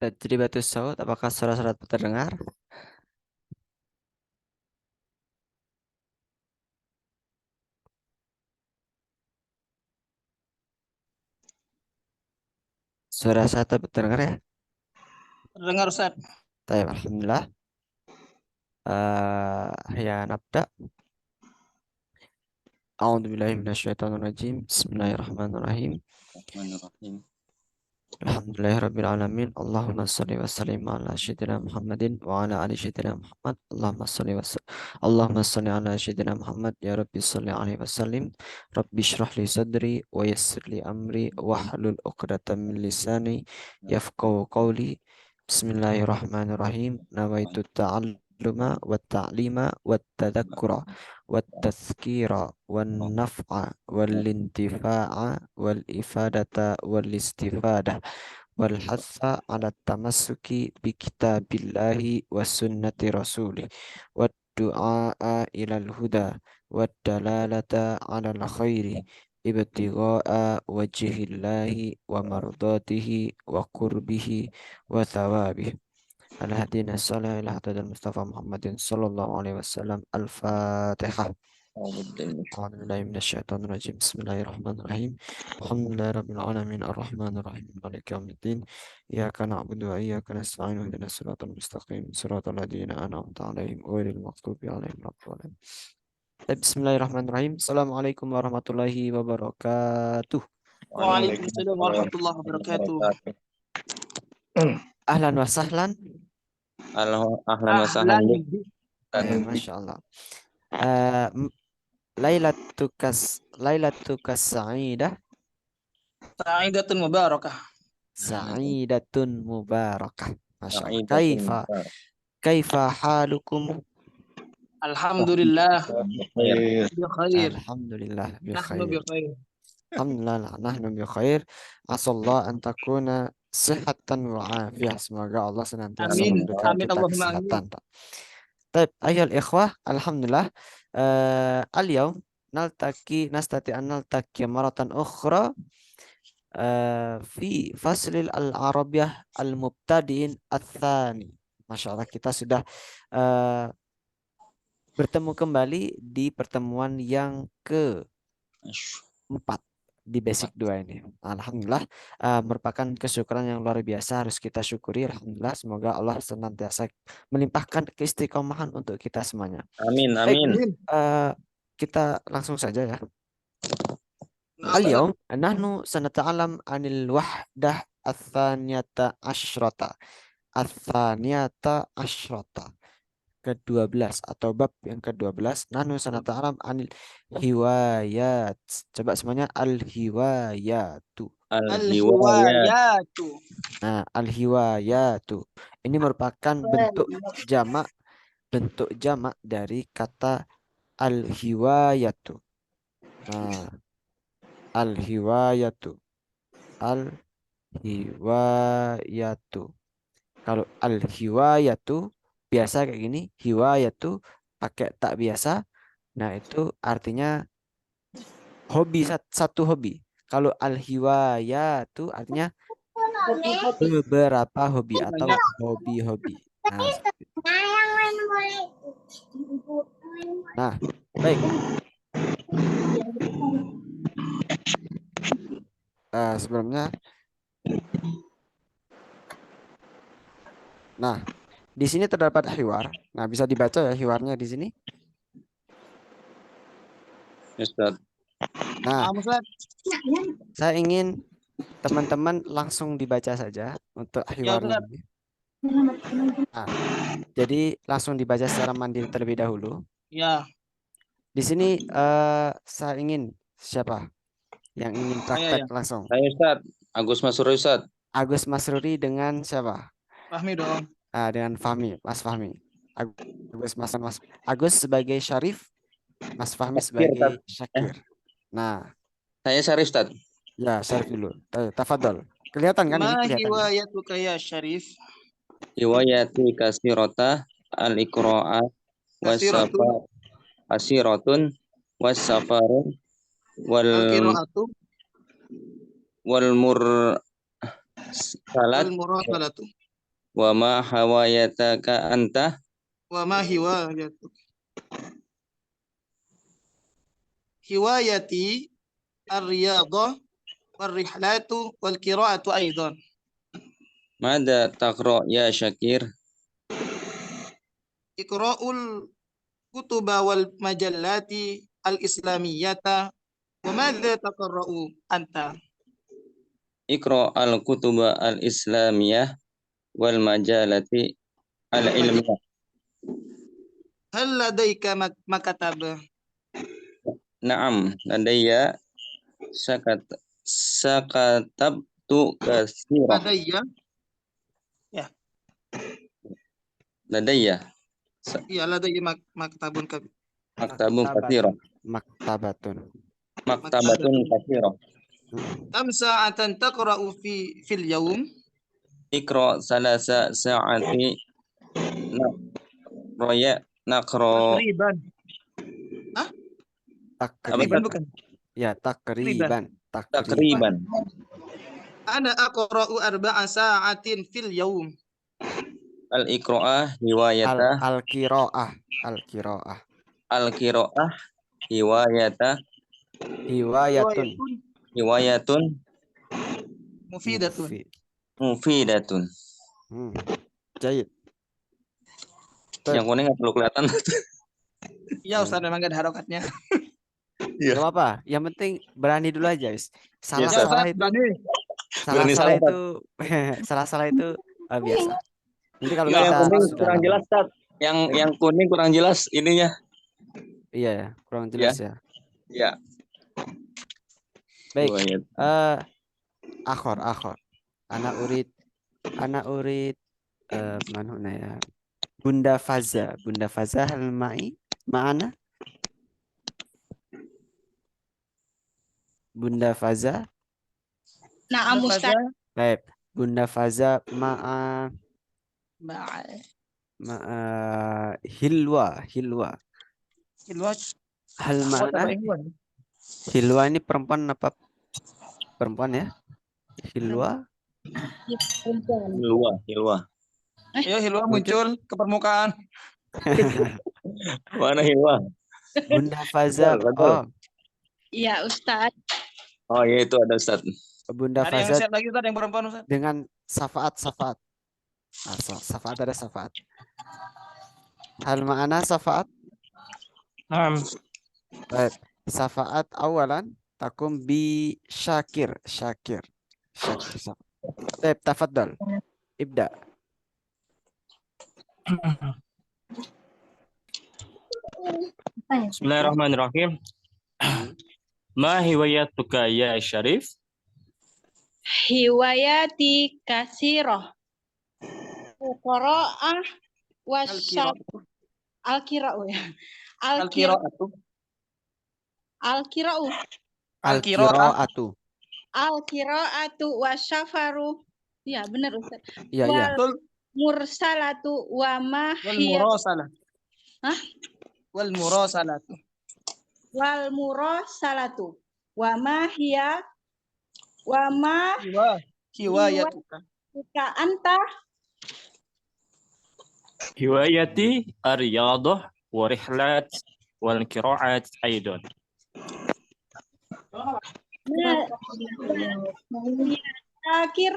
Tajribatus saut, apakah suara-suara terdengar? Suara saya terdengar ya? Terdengar Ustaz. Baik, alhamdulillah. Ya nabda. A'udzubillahi minasyaitonirrajim. Bismillahirrahmanirrahim. Bismillahirrahmanirrahim. Alhamdulillahirabbil alamin. Allahumma shalli wa sallim ala sayyidina Muhammadin wa ala ali sayyidina Muhammad. Allahumma shalli ala sayyidina Muhammad ya rabbi shalli alaihi wasallim. Rabbi shrah li sadri wa yassir li amri wahlul 'uqdatam min lisani yafqahu qawli. Bismillahirrahmanirrahim. Nawaitu ta'alluma wa ta'lima wa tadhakkura wa tazkira wa naf'a wal intifa'a wal ifadata wal istifadah wal hatha ala tamassuki bi kitabillahi wa sunnati rasulih wa du'a ilal huda wa dalalata ala al khairi ibtigha'a wajhillahi wa mardatihi wa qurbihi wa thawabihi al-hadina sallallahu ila hadal Mustafa Muhammadin sallallahu alaihi wasallam. Al-Fatihah. A'udzubillahi minasyaitonir rajim. Bismillahirrahmanirrahim. Alhamdulillahirabbil alamin arrahmanir rahim maliki yaumiddin. Iyyaka na'budu wa iyyaka nasta'in ihdinas siratal mustaqim siratal ladzina an'amta 'alaihim ghairil maghdubi 'alaihim waladdallin. Bismillahirrahmanirrahim. Assalamualaikum warahmatullahi wabarakatuh. Waalaikumsalam warahmatullahi wabarakatuh. Ahlan wa sahlan. Ahlan wa sahlan. Masya Allah. Lailatukas sa'idah. Sa'idatun mubarakah. Sa'idatun mubarakah. Masya Allah. Kaifa halukum? Alhamdulillah. Khair. Alhamdulillah bi Nahnu bi khair. khair. Alhamdulillah nahnu bi khair. Asallahu an takuna sihatan wa afiyah. Semoga Allah senantiasa Amin. memberikan Amin kita Allahumma kesehatan. Baik, ayyuhal ikhwah, alhamdulillah. Al-yawm nastati an naltaqi maratan ukhra fi faslil al-arabiyyah al-mubtadi'in ats-tsani. Masya Allah, kita sudah bertemu kembali di pertemuan yang keempat di basic 2 ini. Alhamdulillah, merupakan kesyukuran yang luar biasa, harus kita syukuri. Alhamdulillah, semoga Allah senantiasa melimpahkan keistiqomahan untuk kita semuanya. Amin, Baik, amin. kita langsung saja ya. Al-yawm nahnu sanata'alam anil wahdah ats-tsaniyata asyrata. Ats-tsaniyata asyrata. Ke-12 atau bab yang ke-12. Nahnu sanata'alam anil hiwayat. Coba semuanya al-hiwayatu. Al-hiwayatu. Nah, al-hiwayatu. Ini merupakan bentuk jamak dari kata al-hiwayatu. Nah, al-hiwayatu. Al-hiwayatu. Kalau al-hiwayatu biasa kayak gini, hiwayatu pakai tak biasa. Nah, itu artinya hobi, satu hobi. Kalau al-hiwayatu artinya beberapa hobi atau hobi-hobi. Nah, baik. Sebelumnya, nah, di sini terdapat hiwar. Nah, bisa dibaca ya hiwarnya di sini. Ustaz. Nah, saya ingin teman-teman langsung dibaca saja untuk hiwarnya. Nah, jadi langsung dibaca secara mandiri terlebih dahulu. Ya. Di sini saya ingin siapa yang ingin praktek langsung? Saya Ustaz, Agus Masruri Ustaz. Agus Masruri dengan siapa? Fahmi dong. Dengan Fahmi, Mas Fahmi. Agus sebagai Syarif, Mas Fahmi sebagai Syakir. Nah, saya Syarif Ustaz. Ya, Syarif dulu. Tafadhol. Kelihatan kan ini kelihatan. Hiwayatuka ya Syarif. Hiwayatu kasirata al-iqra'a asiratun was-safarun wal mursalatu Wa ma hawayataka anta? Wa ma hiwayatu. Hiwayati ar-riyadah wal-rihlatu wal-qira'atu aidan. Mada taqra ya Syakir? Iqra'ul kutuba wal majallati al-islamiyata. Wa madza taqra'u anta? Iqra al-kutuba al-islamiyah wal majalati al-ilmiyah. Hal ladaika makataba? Naam, ladayya sakatabtu katsira. Ladayya. Ladayya Iya, ladayya maktabun kabir. maktabun katsira. Maktabatun. Maktabatun katsira. Kam sa'atan taqra'u fil yawm? Iqra salasa sa'ati naqra. Takriban. Takriban. Bukan. Ya, takriban. Takriban. Ana aqra'u arba'a sa'atin fil yawm. Al-iqra'ah hiwayata. Al-qiraah. Al-qiraah. Al-qira'ah hiwayata. Hiwayatun. Hiwayatun Mufidatun. mufidatun. Jayid. Yang kuning nggak perlu kelihatan. Ya Ustaz, memang gak ada harokatnya. Gak apa-apa. Yang penting berani dulu aja, guys. Ya, Salah-salah Ustaz, itu berani. salah-salah itu salah-salah itu biasa. Nanti kalau Nggak, yang kita kuning sudah kurang lama. jelas, Tat. Yang kuning kurang jelas ininya. Iya ya, kurang jelas ya. Ya. Baik. Hiwayat. Akhor. Anak urid mana ya? Bunda Faza hal ma'i ma'ana? Bunda Faza. Na'am Ustaz. Baik. Bunda Faza ma'a Hilwa. Hal ma'ana? Hilwa ini perempuan apa? Perempuan ya? Hilwa. Hilwa. Ayo Hilwa muncul ke permukaan. Mana Hilwa? Bunda Faza. Betul. Oh, Iya Ustaz. Oh iya, itu ada Ustaz. Bunda Ada yang Faza siap lagi Ustaz, yang perempuan Ustaz. dengan safaat. Safaat ada safaat. Hal ma'ana safaat? Naam. Baik. Safaat awalan takum bi syakir. Baik, tafaddal. Ibda. Bismillahirrahmanirrahim. Ma hiwayatuka ya Syarif? Hiwayati kasirah. Qira'ah wasyaf al-qira'u ya. Al-qira'atu. Al-qira'u. Al-qira'atu. Al-qira'atu wasyafaru. Ya, benar Ustaz. Iya. Betul. Mursalatu wa ma Wal hiya. murasalah. Hah? Wal murasalatu. Wal murasalatu wa ma hiya wa ma Hiwayatuka. anta Hiwayati ar-riyadah wa rihlat wal qira'at aidan. akhir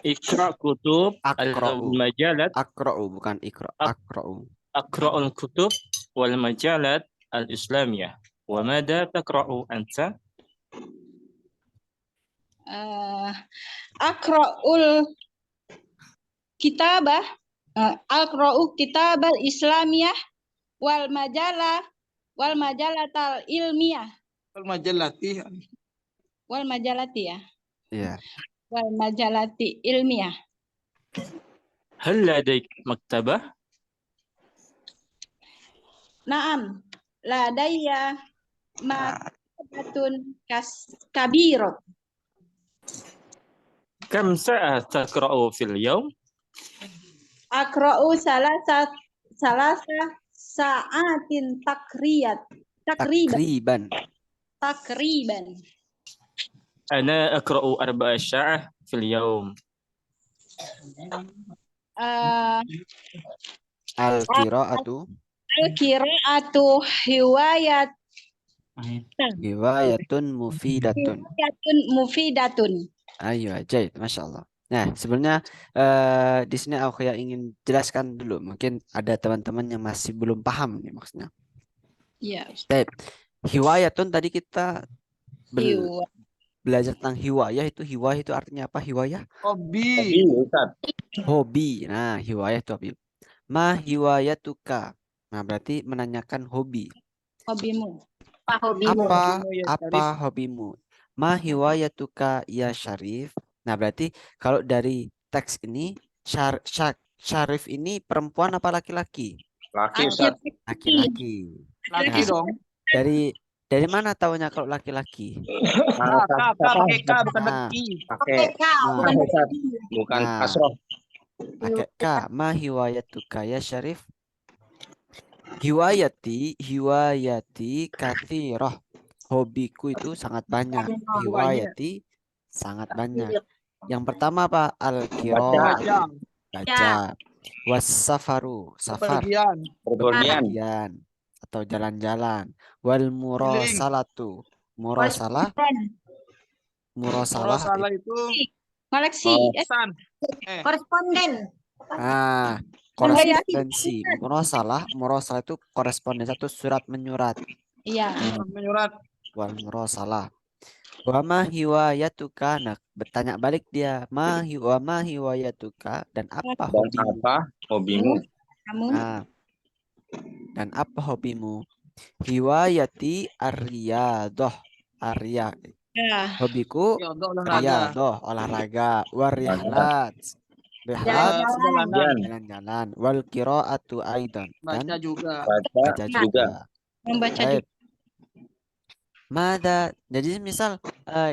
Iqra kutub Aqra'u. al-majalat. Aqra'u bukan ikra. Aqra'u. Aqra'ul kutub wal majalat al-islamiyah. Wa mada taqra'u anta? Aqra'ul kitabah Aqra'u kitabal islamiyah wal majalatal ilmiyah Wal majallati. wal majalati ya. Iya. Wal majalati ilmiyah. Hal ladayk maktabah? Naam, ladayya maktabatun kabirah. Kam sa'ah taqra'u fil yawm? Aqra'u salasa sa'atin takriban. Ana aqra'u arba'a sa'ah fil yawm. Eh, Al-qira'atu Al-qira'atu hiwayatun mufidatun. mufidatun. Ayo, Jaid, Masya Allah. Nah, sebenarnya di sini aku yang ingin jelaskan dulu. Mungkin ada teman-teman yang masih belum paham nih maksudnya. Ya, Baik. Hiwayatun tadi kita Hiwa. belajar tentang hiwayah itu artinya apa? Hiwayah? Hobi, Hobi. Ustaz. Hobi. Nah, hiwayah itu hobi. Ma hiwayatuka. Nah, berarti menanyakan hobi. Hobimu. Apa Hobimu ya, apa Syarif. hobimu? Ma hiwayatuka ya Syarif. Nah, berarti kalau dari teks ini Syarif ini perempuan apa laki-laki? Laki, Ustaz. Laki-laki. Laki Nah, dong. dari mana taunya kalau laki-laki? K pakai K bukan Nah, pakai I. Pakai nah, Ustaz. Bukan Nah. kasroh. pakai K. Ma hiwayatuka ya Syarif. Hiwayati katsiroh. Hobiku itu sangat banyak. Hiwayati sangat banyak. Yang pertama apa? Al-qiraah, Baca. baca. Was-safaru, safar, Pergian. Perpergian. bepergian atau jalan-jalan. Wal murasalatu, murasalah, murasalah. Salah itu Koleksi. Oh. pesan. Koresponden. Ah, korespondensi. Murasalah itu korespondensi atau surat menyurat. Iya. Menyurat. Wal murasalah. Wa ma hiwayatuka. Nah, bertanya balik dia. Ma hiwayatuka dan apa Dan hobimu? apa hobimu? Kamu. Nah, dan apa hobimu? Hiwayati ar-riyadah. Arya. Ya. Hobiku Ya, untuk olahraga. riyadah, olahraga. Warihlat. Rihlat, Perpergian. jalan-jalan. Wal qiraatu aidan. Dan Baca juga. Baca baca juga. juga. Membaca Baik. juga. Mada. Jadi misal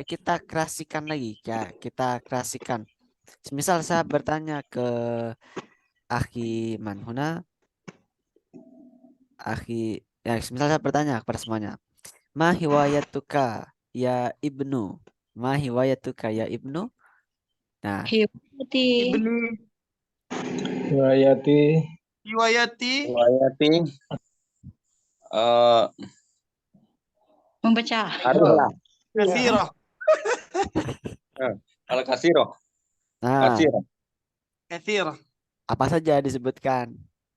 kita kreasikan lagi ya, kita kreasikan. Misal saya bertanya ke Akhi Manhuna, Akhi, ya, misal saya bertanya kepada semuanya, Ma hiwayatuka ya Ibnu, Ma hiwayatuka ya Ibnu. Nah, Hiwati. Ibni. Riwayati Riwayati. Riwayati. Membaca. Haruslah. Kasirah. Kalau kasiro. nah, Kasiro. Kasirah. apa saja disebutkan?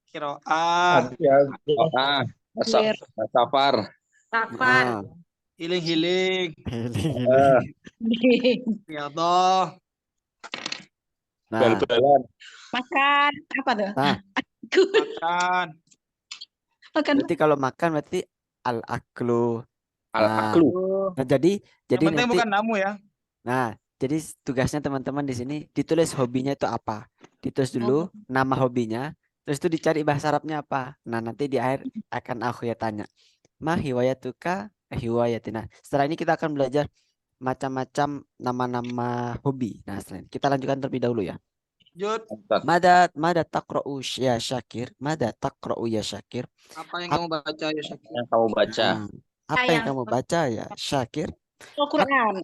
Kiro'ah. Safar. Nah, Hiling-hiling. Riyadah. nah, Bal-balan. Makan. Apa tuh? Nah. Makan. Makan. berarti kalau makan berarti al-aklu. Al-aklu. Nah, jadi Yang penting nanti, bukan namu ya. nah, jadi tugasnya teman-teman di sini ditulis hobinya itu apa. Ditulis dulu nama hobinya, terus itu dicari bahasa Arabnya apa. Nah, nanti di akhir akan aku ya tanya. Ma hiwayatuka hiwayati. Nah, setelah ini kita akan belajar macam-macam nama-nama hobi. Nah, setelah ini kita lanjutkan terlebih dahulu ya. Jud, Mada taqra'u ya Syakir? Mada taqra'u ya Syakir? apa yang kamu baca ya Syakir? Yang kamu baca. Apa yang kamu baca ya Syakir? Al-Quran.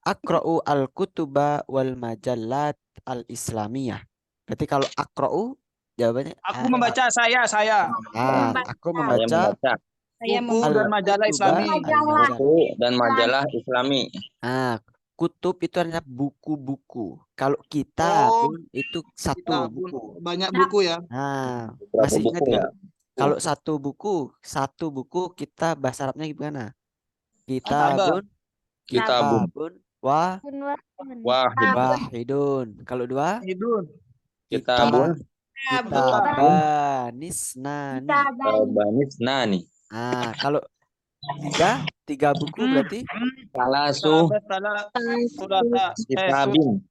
Aqra'u al-kutuba wal majallat al-islamiyah. Berarti kalau aqra'u jawabannya Aku membaca saya. aku Saya membaca membaca Saya Buku dan majalah al-kutuba, Islami. al-majallah. buku dan majalah Islami. Kutub itu artinya buku-buku. Kalau kita Oh, pun itu satu Kita buku. banyak buku ya. Nah, Berapa masih ingat buku ya? ya? Kalau satu buku kita bahasa Arabnya gimana? Kitabun. Kitabun Wahid. wahidun. Kalau dua? Hidun. Kitabun. Kitabanisnani. Banis nani. Kalau tiga buku berarti Salasu. Kitabin.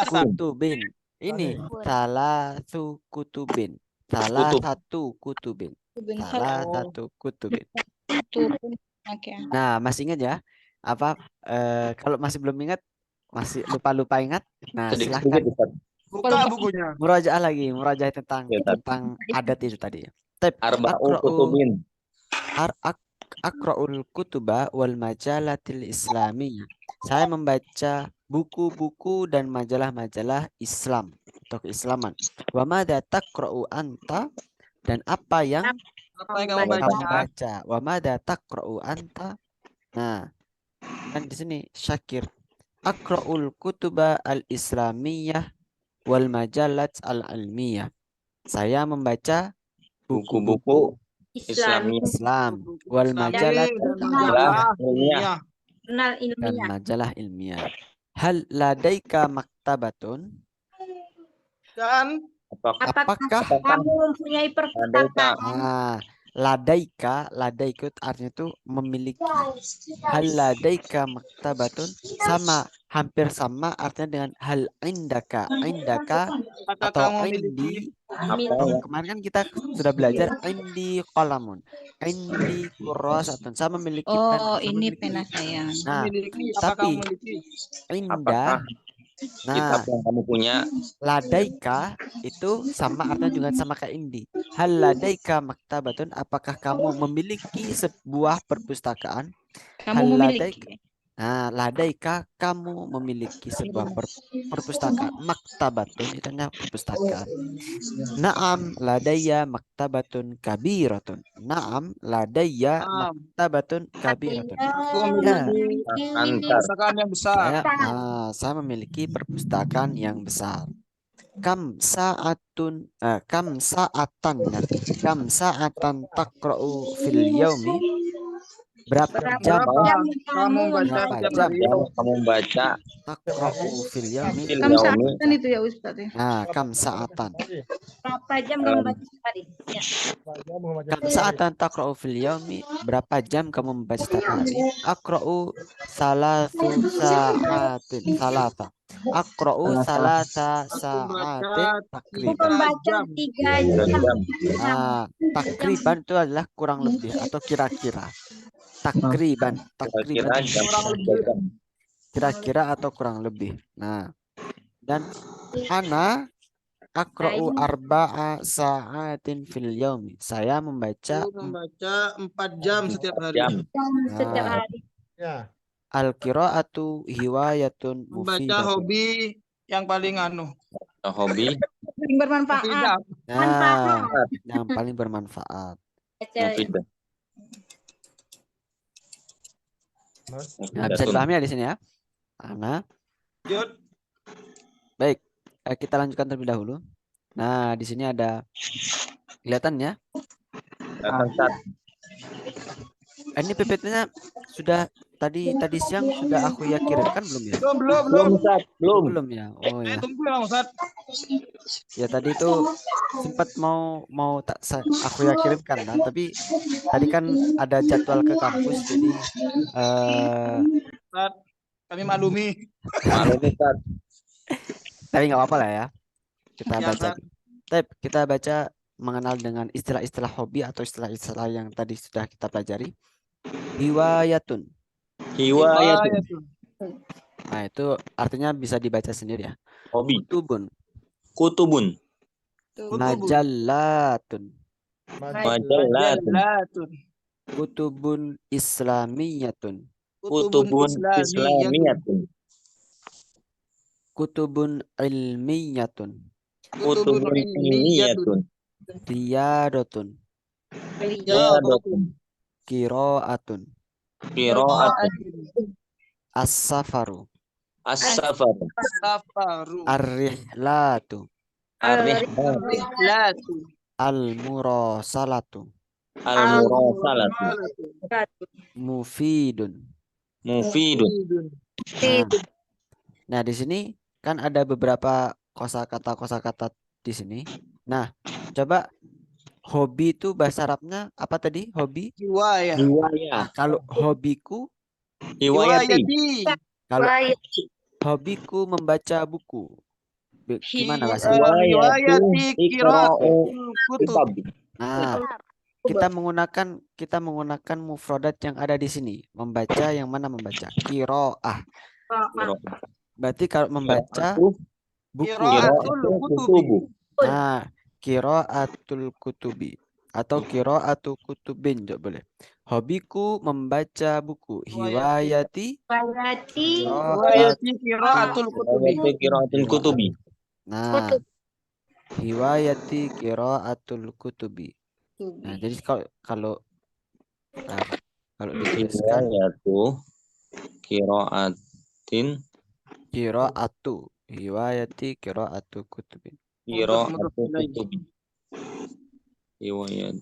kutubin. Ini salah satu kutubin. Salah satu kutubin. Oke. Nah, masih ingat ya? Apa kalau masih belum ingat, masih lupa ingat? Nah, Sedikit silahkan Ustaz. Buka bukunya. murajaah tentang Ya, Ustaz. tentang adat itu tadi. Tab Arba'u kutubin. Akra'ul kutuba wal majalatil islamiyah. Saya membaca buku-buku dan majalah-majalah Islam. atau keislaman. Wa madza taqra'u anta, dan apa yang Apa yang kamu kamu baca? baca. Wa madza taqra'u anta. Nah, kan di sini Syakir. Aqra'ul kutuba al-islamiyah wal majalat al-ilmiyah. Saya membaca buku-buku Buku-buku Islami. Islami Islam wal majalat Dan majalah majalah ilmiah. Jurnal dan ilmiah. majalah ilmiah. Hal ladaika maktabatun? Dan Apakah Kamu mempunyai perpustakaan? ladaika itu artinya itu memiliki. Hal ladaika maktabatun hampir sama artinya dengan hal indaka apakah atau kamu memiliki indi. Kemarin kan kita sudah belajar indi qalamun, indi kurrasatun. Saya memiliki pen. Oh, Saya ini memiliki. pena saya. Nah, apakah tapi kamu memiliki? indah. Kitab yang kamu punya? Ladaika itu sama artinya juga sama kayak indi. Hal ladaika maktabatun, apakah kamu memiliki sebuah perpustakaan? Kamu memiliki. Nah, ladaika kamu memiliki sebuah perpustakaan. Maktabatun itu adalah perpustakaan. Naam ladaya maktabatun kabiratun. Naam ladaya maktabatun kabiratun. Aku Ya. memiliki Antar. perpustakaan yang besar. Saya memiliki perpustakaan yang besar. Kam saatan taqra'u fil yaumi? Berapa jam Kamu baca setiap hari? Kamu baca taqra'u fil yaumi? fil Kamu yaumi? saatan itu ya Ustaz ya. Nah, kam saatan. Berapa jam kamu baca sehari? Ya. Kam saatan taqra'u fil yaumi? Berapa jam kamu membaca setiap hari? Aqra'u salasu sa'atin. Aqra'u salasa sa'atin takriban. Membaca 3 3 jam. jam. Takriban itu adalah kurang lebih atau kira-kira. Takriban Kira-kira jam 3 jam. kira-kira atau kurang lebih. Nah, dan ana aqra'u arba'a sa'atin fil yaumi. Saya membaca Aku membaca 4 jam setiap hari. Jam. Setiap hari. al-qira'atu hiwayatun Membaca mufidatun. hobi yang paling Hobi Paling bermanfaat. tidak. Nah, yang paling bermanfaat. mufidah. Nah, bisa dipahami ya di sini ya. Ana. Lanjut. Baik, kita lanjutkan terlebih dahulu. Nah, di sini ada kelihatan ya. Ini PPT-nya sudah tadi siang sudah aku kirimkan belum ya? Belum. Ya. Oh ya. Tunggu ya Ustaz. Ya tadi itu sempat mau aku kirimkan kan, tapi tadi kan ada jadwal ke kampus jadi Ustaz, kami maklumi. tapi nggak apa-apa lah ya. Kita Ya, baca. Ustaz. Kita baca mengenal dengan istilah-istilah hobi atau istilah-istilah yang tadi sudah kita pelajari. Hiwayatun. Nah, itu artinya bisa dibaca sendiri ya. Hobi. Kutubun. Kutubun. Majallatun. Majallatun. Kutubun islamiyatun. Kutubun islamiyatun. Kutubun ilmiyatun. Kutubun ilmiyatun. Riyadatun. Qira'atun. As-safaru. Safaru. Ar-rihlatu. Rihlatu. Al-murasalatu. Mufidun. Nah, di sini kan ada beberapa kosakata di sini. Nah, coba hobi itu bahasa Arabnya apa tadi? Hobi? Hiwayah. Nah, kalau hobiku, Hiwayati. kalau hobiku membaca buku. Gimana bahasa? Hiwayati qira'atul kutub. Nah, kita menggunakan mufradat yang ada di sini. Membaca yang mana membaca? Qiraah. Berarti kalau membaca buku. Qira'atul kutubi. Nah, qira'atul kutubi atau qira'atu kutubin juga boleh. Hobiku membaca buku. Hiwayati qira'atul kutubi. Nah, Hiwayati qiraatul kutubi. Nah, jadi kalau bentar. Kalau dituliskan Riwayatu qiraatin qiraatu. Hiwayati qiraatu kutubi. qiraatu kutubi. Riwayat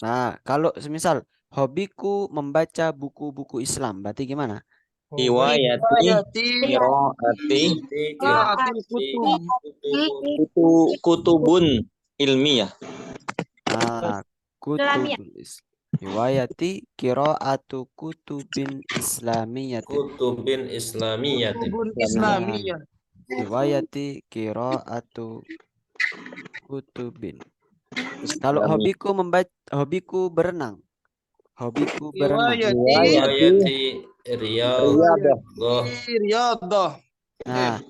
Nah, kalau semisal hobiku membaca buku-buku Islam, berarti gimana? riwayati qiraati kutubun ilmiah. Nah, Islamiyah. Riwayati qiraatu kutubin islamiyatin. Kutubin Islamiyatin. Islamiyah. Riwayati qiraatu kutubin. Kalau hobiku berenang. Hobiku berenang. Riwayati Riyadah. Riyadah. Nah,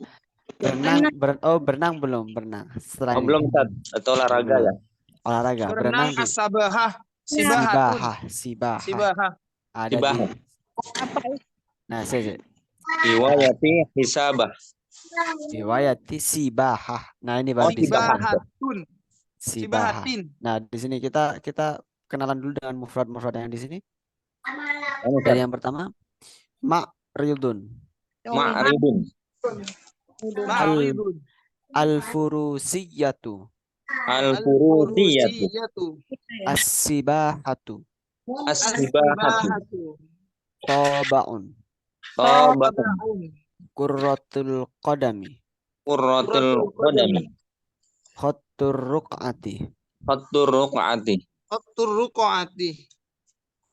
berenang belum berenang. Setelah ini. Belum Ustaz, atau olahraga ya. Olahraga, berenang di Sabahah. Sibahah. Ada di. Sibahah. Nah, saya Riwayati hisabah. riwayati sibahah. Nah, ini baru di Sibahatun. sibahah. Sibahatin. Nah, di sini kita kenalan dulu dengan mufrad-mufrad yang di sini. Anu, Dari yang pertama, ma'ridun. Ma'ridun. Ma'ridun. Al-furusiyatu. Al-furusiyatu. As-sibahatu. As-sibahatu. Tabaun. Tabaun. Qurratul qadami. Qurratul qadami. Khattur ruq'ati. Khattur ruq'ati. Khattur ruq'ati.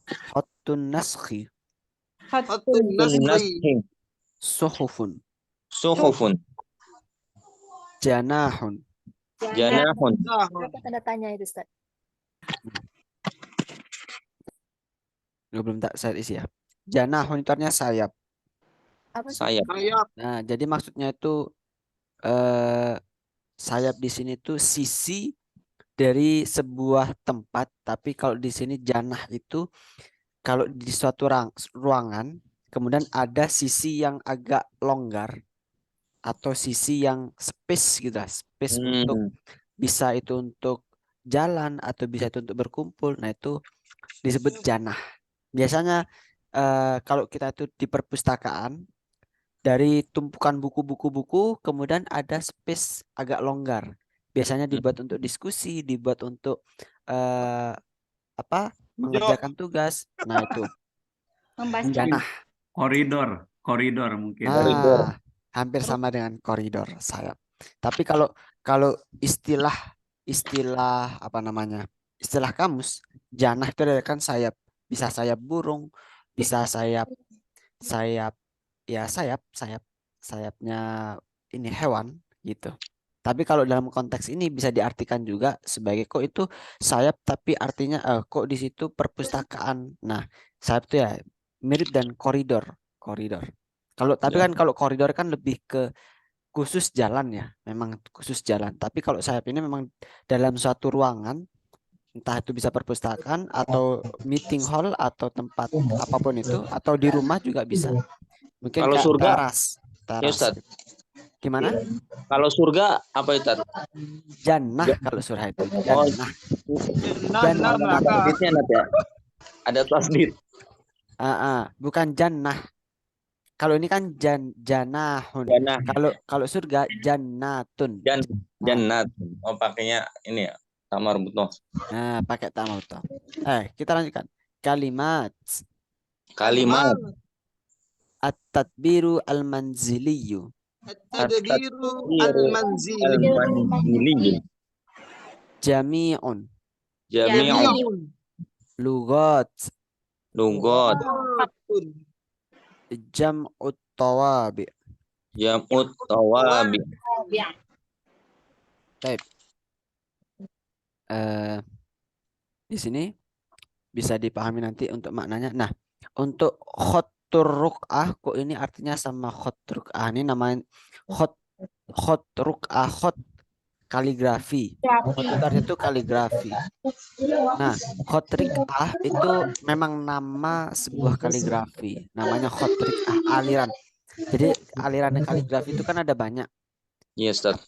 Khattun naskhi. Khatun nasri. Naskhi. Suhufun. Suhufun. Janahun. Janahun. Apa tanda tanya itu, Ustaz? Belum tak saya isi ya. Janahun itu artinya sayap. Apa sih? Sayap. Sayap. Nah, jadi maksudnya itu sayap di sini tuh sisi dari sebuah tempat, tapi kalau di sini janah itu kalau di suatu ruangan, kemudian ada sisi yang agak longgar atau sisi yang space gitu, space untuk bisa itu untuk jalan atau bisa itu untuk berkumpul. Nah, itu disebut janah. Biasanya kalau kita itu di perpustakaan, dari tumpukan buku-buku, kemudian ada space agak longgar. Biasanya dibuat untuk diskusi, dibuat untuk mengerjakan tugas. Nah, itu janah. Koridor mungkin. Hampir sama dengan koridor sayap. Tapi kalau istilah apa namanya? Istilah kamus, janah itu adalah kan sayap. Bisa sayap burung, bisa sayapnya ini hewan gitu. Tapi kalau dalam konteks ini bisa diartikan juga sebagai kok itu sayap, tapi artinya kok di situ perpustakaan. Nah, sayap itu ya mirip dan koridor. Kalau kan kalau koridor kan lebih ke khusus jalan ya, memang khusus jalan. Tapi kalau sayap ini memang dalam suatu ruangan, entah itu bisa perpustakaan atau meeting hall atau tempat apapun itu, atau di rumah juga bisa. Mungkin kalau surga teras. Ya, Ustaz. Gimana? Kalau surga apa itu? Jannah kalau surga itu. Jannah. Jannah ada tasdidnya nanti ya. Ada tasdid. Bukan jannah. Kalau ini kan janahun. Kalau surga jannatun. Jannat. Oh, pakainya ini ya. Tamar butoh. Nah, pakai tamar butoh. Kita lanjutkan. Kalimat. At-tadbiru al-manziliyu. At-tadbiru al-manzili. Jami'un. Lugat. Jam'ut tawabi. Baik. Di sini bisa dipahami nanti untuk maknanya. Nah, untuk khattur ruq'ah kok ini artinya sama khattur ruq'ah. Ini namanya khat ruq'ah, khat kaligrafi. Khat itu kaligrafi. Nah, khat ruq'ah itu memang nama sebuah kaligrafi. Namanya khat ruq'ah, aliran. Jadi aliran kaligrafi itu kan ada banyak. Iya, Ustaz.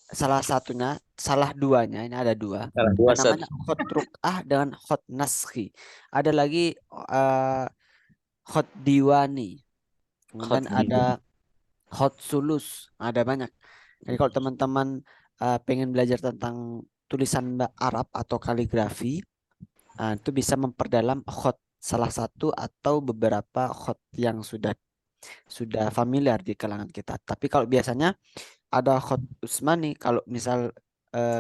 Salah duanya, ini ada dua. Salah dua, Yang Ustaz. namanya khot ruk'ah dengan khot naskhi. Ada lagi khot diwani. Kemudian Khot ada khot sulus. Ada banyak. Jadi kalau teman-teman pengen belajar tentang tulisan Arab atau kaligrafi, itu bisa memperdalam khot salah satu atau beberapa khot yang sudah familiar di kalangan kita. Tapi kalau biasanya ada khot Utsmani, kalau misal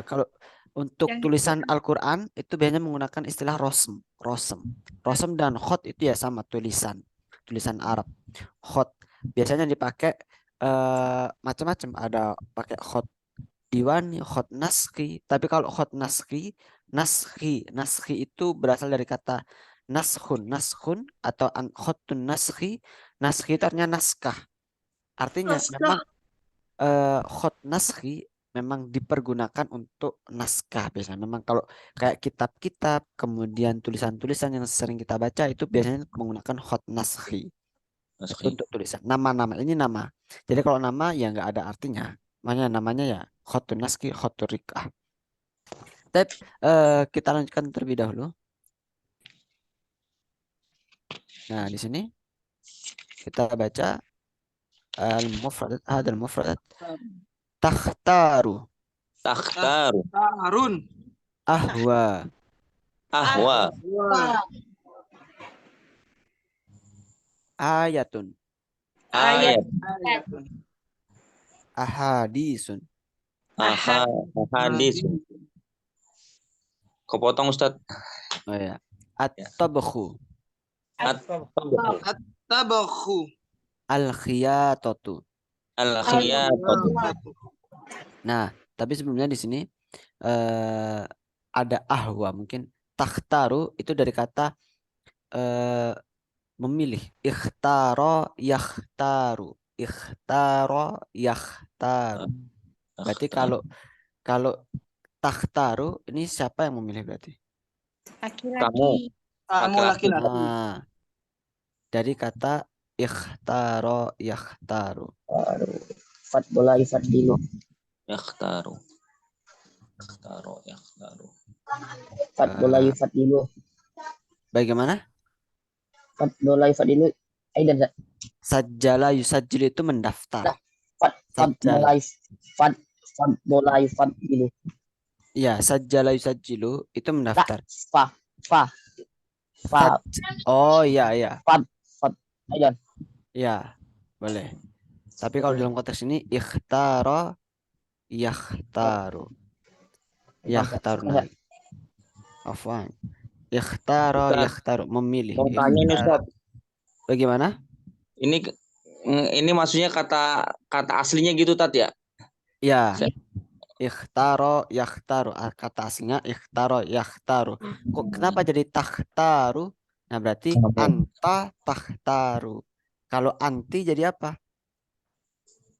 kalau untuk Yang tulisan Al-Quran itu biasanya menggunakan istilah rosm. Rosm dan khot itu ya sama tulisan Arab. Khot biasanya dipakai macam-macam. Ada pakai khot diwani, khot naskhi. Tapi kalau khot naskhi itu berasal dari kata naskhun atau khotun naskhi. Naskhi itu artinya naskah. Artinya memang khot naskhi memang dipergunakan untuk naskah biasanya. Memang kalau kayak kitab-kitab, kemudian tulisan-tulisan yang sering kita baca itu biasanya menggunakan khot naskhi. Itu untuk tulisan. Nama-nama ini nama. Jadi kalau nama ya nggak ada artinya. Makanya namanya ya khotun naskhi, khotur rikah. Tapi kita lanjutkan terlebih dahulu. Nah, di sini kita baca al-mufradat, hadal mufradat. Takhtaru, Harun. ahwa, Ahwa. ayatun, Ayat. ahadisun, Hadis. Kepotong, Ustaz. oh ya, at-tabkhu, Tabakhu. al-khiyatatu. Al-khiyat. Nah, tapi sebelumnya di sini ada ahwa, mungkin takhtaru itu dari kata memilih. Ikhtaro yakhtaru. Berarti kalau takhtaru ini siapa yang memilih berarti? Laki-laki. Kamu laki-laki. Nah, dari kata ikhtaro yakhtaru. Fadbola ifadilu. Yakhtaru. Fadbola ifadilu. Bagaimana? Fadbola ifadilu. Aidan. Sajjala yusajjil itu mendaftar. Fadbola ifadilu. Iya, sajjala yusajjilu itu mendaftar. Fa. Oh iya. Aidan. Ya, boleh. Tapi kalau dalam konteks ini ikhtara yakhtaru. Yakhtaru. Afwan. Ikhtara yakhtaru, memilih. Mau tanya nih, Ustaz. Bagaimana? Ini maksudnya kata aslinya gitu, Tat, ya? Ya. Ikhtaro yakhtaru, kata aslinya ikhtaro yakhtaru. Kok kenapa jadi takhtaru? Nah, berarti anta takhtaru. Kalau anti jadi apa?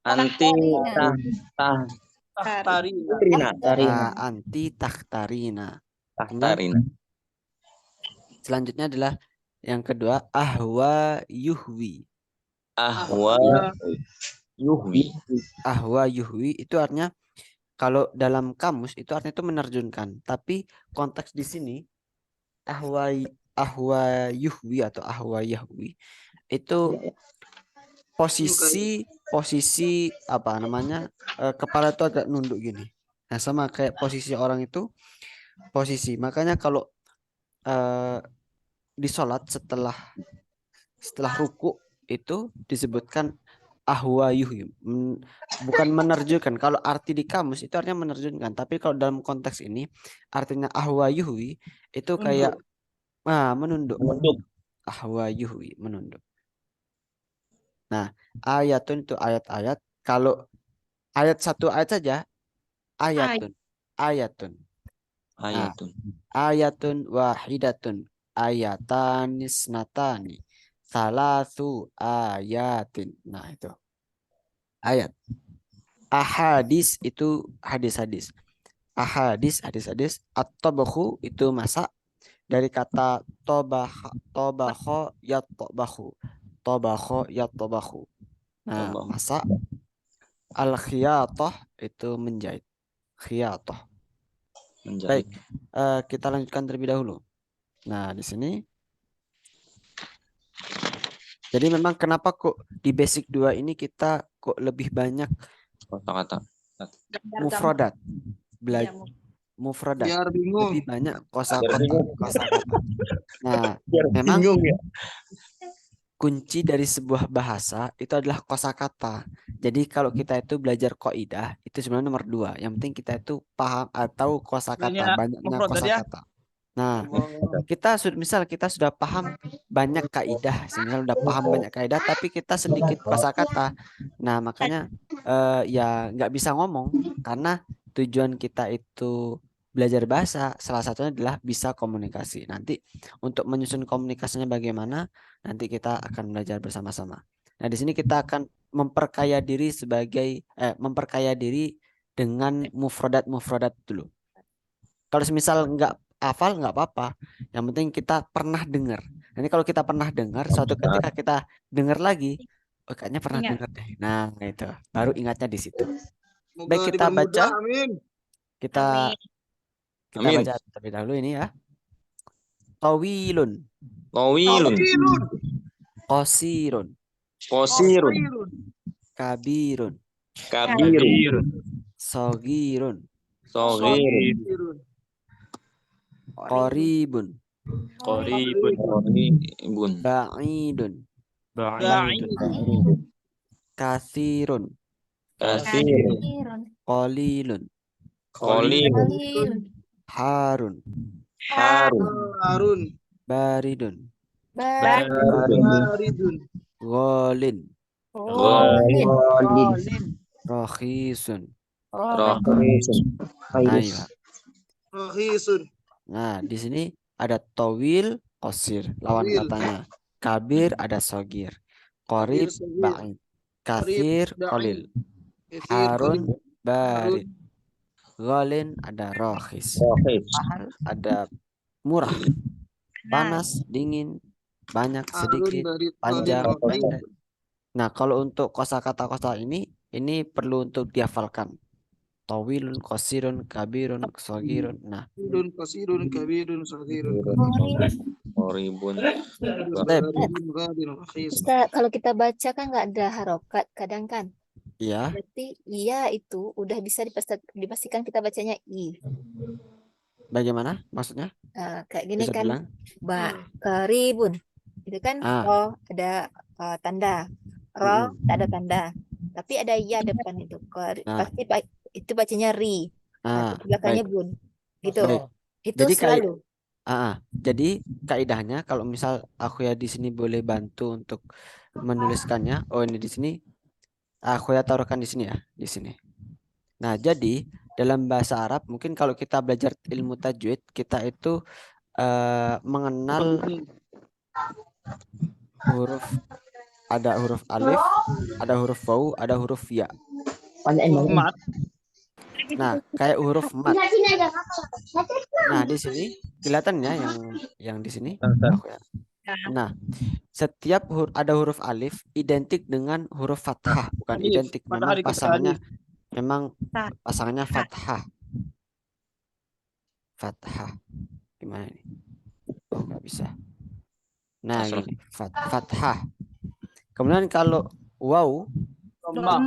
Anti Tahtarina. Anti takhtarina. Tahtarina. Selanjutnya adalah yang kedua ahwa yuhwi. Ahwa yuhwi Itu artinya kalau dalam kamus itu artinya itu menerjunkan. Tapi konteks di sini ahwa yuhwi atau ahwa yahwi itu posisi apa namanya, kepala itu agak nunduk gini. Nah, sama kayak posisi orang itu posisi. Makanya kalau di sholat setelah ruku itu disebutkan ahwa yuhwi, bukan menerjunkan. Kalau arti di kamus itu artinya menerjunkan, tapi kalau dalam konteks ini artinya ahwa yuhwi itu kayak menunduk. Ahwa yuhwi, menunduk. Nah, ayatun itu ayat-ayat. Kalau ayat satu ayat saja ayatun. Ayatun wahidatun, ayatan isnatani, salasu ayatin. Nah, itu ayat. Ahadis itu hadis-hadis. Ahadis. At-tabakhu itu masak, dari kata tobakho yatobakhu. Nah, Allah. masak. Al-khiyatoh itu menjahit. Khiyatoh. Baik, Menjahit. kita lanjutkan terlebih dahulu. Nah, di sini. Jadi memang kenapa kok di basic 2 ini kita kok lebih banyak Kata-kata. mufradat. Iya, Mufradat. Biar bingung. Lebih banyak Biar kosakata. bingung. Nah, Biar memang bingung ya. kunci dari sebuah bahasa itu adalah kosakata. Jadi kalau kita itu belajar kaidah itu sebenarnya nomor 2. Yang penting kita itu paham atau kosakata, banyaknya mufradat ya. kosakata. Nah, Oh, misal kita sudah paham banyak kaidah, misal udah paham banyak kaidah, tapi kita sedikit kosakata. Nah, makanya ya nggak bisa ngomong karena tujuan kita itu belajar bahasa salah satunya adalah bisa komunikasi. Nanti untuk menyusun komunikasinya bagaimana, nanti kita akan belajar bersama-sama. Nah, di sini kita akan memperkaya diri memperkaya diri dengan mufradat dulu. Kalau misal nggak hafal nggak apa-apa. Yang penting kita pernah dengar. Nanti kalau kita pernah dengar, suatu ketika kita dengar lagi, oh kayaknya pernah Ingat. dengar deh. Nah, itu baru ingatnya di situ. semoga Baik, kita dipermudah, baca. amin. Kita Amin. baca terlebih dahulu ini ya. Tawilun, Tawilun. Tawilun. qasirun, Qasirun. Qasirun. kabirun, Kabirun. sogirun, Saghirun. Qasirun. qaribun, Qaribun. Qaribun. ba'idun, Ba'idun. Ba'idun. kathirun, Katsirun. Irun. qalilun, Qalilun. Qalilun. harun, Harun. Harun. baridun, Baridun. Baridun. ghalin, Rolin. Rolin. rakhisun. Rakhisun. Ayo. Rakhisun. Nah, di sini ada tawil, qasir, lawan Tawil. katanya. Kabir ada sogir, qarib, Sogir. ba'id, kathir, ba'id. qalil, Kathir, harun, qalil. barid, ghalin ada rakhis, Rakhis. mahal ada murah, panas, dingin, banyak, Harun, sedikit, barid, panjang, qalil, rakhis. pendek. Nah, kalau untuk kosakata ini perlu untuk dihafalkan. Tawilun, qasirun, kabirun, sogirun. Nah, Qasirun, qasirun, kabirun, saghirun. Qaribun. Baridun, ghadin, rakhis. Ustaz, kalau kita baca kan nggak ada harokat kadang kan. ya, Berarti iya itu udah bisa dipastikan kita bacanya i. bagaimana maksudnya? Kayak gini Bisa kan, bilang? karibun. Itu kan Ah. ada tanda. Ro Mm-mm. tak ada tanda. Tapi ada ya depan itu. Nah. Pasti itu bacanya ri. Ah, Nanti belakangnya baik. bun. Gitu. Baik. Itu Jadi selalu. Jadi kaidahnya kalau misal aku ya di sini boleh bantu untuk menuliskannya. Oh, ini di sini aku ya taruhkan di sini ya, di sini. Nah, jadi dalam bahasa Arab mungkin kalau kita belajar ilmu tajwid, kita itu mengenal huruf, ada huruf alif, ada huruf waw, ada huruf ya. Mat. Nah, kayak huruf mat. Nah, di sini kelihatannya yang di sini. Aku ya. Nah, setiap ada huruf alif identik dengan huruf fathah, bukan Alif. identik. Pada Memang hari kita pasangannya alif. memang pasangannya fathah. Fathah. Gimana ini? Oh, nggak bisa. Nah, Kasrah. gini, fathah. Kemudian kalau waw Dhammah.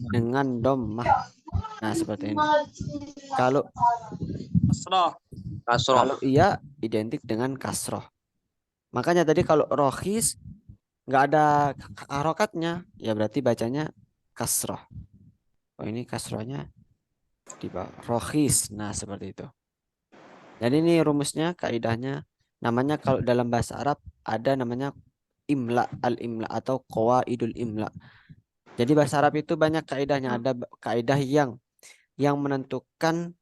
dengan dhammah. Nah, seperti ini. Kalau Kasrah. Kasroh. Kalau iya identik dengan kasroh. Makanya tadi kalau rohis nggak ada harokatnya, ya berarti bacanya kasroh. Oh, ini kasrohnya di bawah. Rohis. Nah, seperti itu. Jadi ini rumusnya, kaidahnya. Namanya kalau dalam bahasa Arab ada namanya imla, al-imla atau qawaidul imla. Jadi bahasa Arab itu banyak kaidahnya. Ada kaidah yang menentukan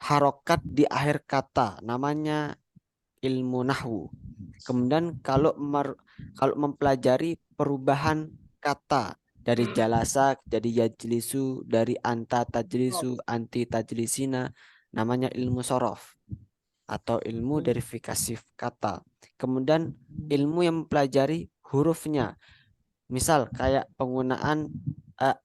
harokat di akhir kata, namanya ilmu nahwu. Kemudian kalau mempelajari perubahan kata dari jalasa jadi yajlisu, dari anta tajlisu, anti tajlisina, namanya ilmu sorof atau ilmu verifikasi kata. Kemudian ilmu yang mempelajari hurufnya. Misal kayak penggunaan